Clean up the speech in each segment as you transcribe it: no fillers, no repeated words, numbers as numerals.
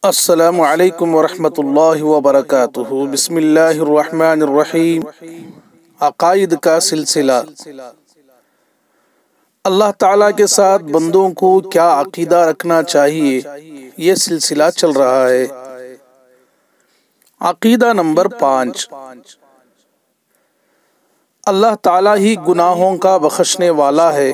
السلام علیکم ورحمۃ اللہ وبرکاتہ۔ بسم اللہ الرحمن الرحیم۔ عقائد کا سلسلہ۔ اللہ تعالیٰ کے ساتھ بندوں کو کیا عقیدہ رکھنا چاہیے، یہ سلسلہ چل رہا ہے۔ عقیدہ نمبر 5، اللہ تعالیٰ ہی گناہوں کا بخشنے والا ہے۔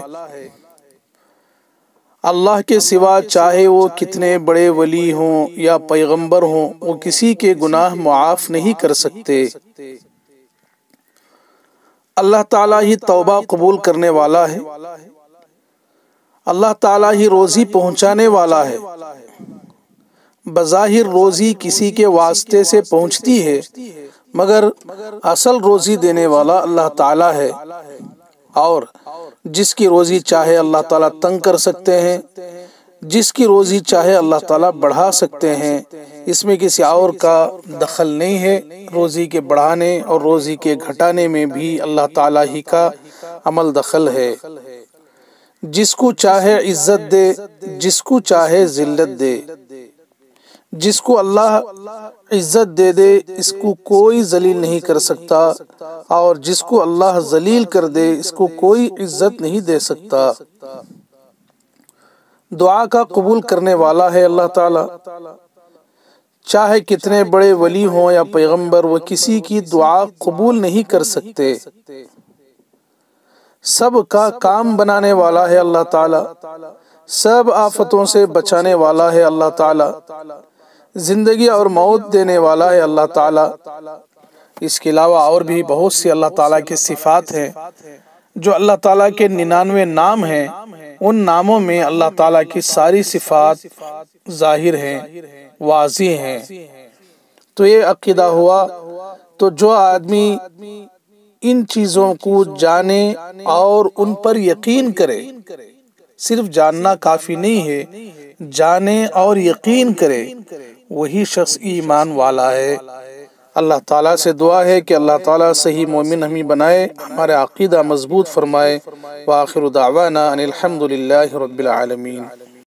اللہ کے سوا چاہے وہ کتنے بڑے ولی ہوں یا پیغمبر ہوں، وہ کسی کے گناہ معاف نہیں کر سکتے۔ اللہ تعالیٰ ہی توبہ قبول کرنے والا ہے۔ اللہ تعالیٰ ہی روزی پہنچانے والا ہے۔ بظاہر روزی کسی کے واسطے سے پہنچتی ہے، مگر اصل روزی دینے والا اللہ تعالیٰ ہے، اور جس کی روزی چاہے اللہ تعالیٰ تنگ کر سکتے ہیں، جس کی روزی چاہے اللہ تعالیٰ بڑھا سکتے ہیں۔ اس میں کسی اور کا دخل نہیں ہے۔ روزی کے بڑھانے اور روزی کے گھٹانے میں بھی اللہ تعالیٰ ہی کا عمل دخل ہے۔ جس کو چاہے عزت دے، جس کو چاہے ذلت دے۔ جس کو اللہ عزت دے دے، اس کو کوئی ذلیل نہیں کر سکتا، اور جس کو اللہ ذلیل کر دے، اس کو کوئی عزت نہیں دے سکتا۔ دعا کا قبول کرنے والا ہے اللہ تعالیٰ۔ چاہے کتنے بڑے ولی ہوں یا پیغمبر، وہ کسی کی دعا قبول نہیں کر سکتے۔ سب کا کام بنانے والا ہے اللہ تعالیٰ۔ سب آفتوں سے بچانے والا ہے اللہ تعالیٰ۔ زندگی اور موت دینے والا ہے اللہ تعالیٰ۔ اس کے علاوہ اور بھی بہت سی اللہ تعالیٰ کی صفات ہیں، جو اللہ تعالیٰ کے 99 نام ہیں۔ ان ناموں میں اللہ تعالیٰ کی ساری صفات ظاہر ہیں، واضح ہیں۔ تو یہ عقیدہ ہوا۔ تو جو آدمی ان چیزوں کو جانے اور ان پر یقین کرے، صرف جاننا کافی نہیں ہے، جانے اور یقین کرے، وہی شخص ایمان والا ہے۔ اللہ تعالیٰ سے دعا ہے کہ اللہ تعالیٰ صحیح مومن ہمیں بنائے، ہمارا عقیدہ مضبوط فرمائے۔ وآخر دعوانا ان الحمد للہ رب العالمین۔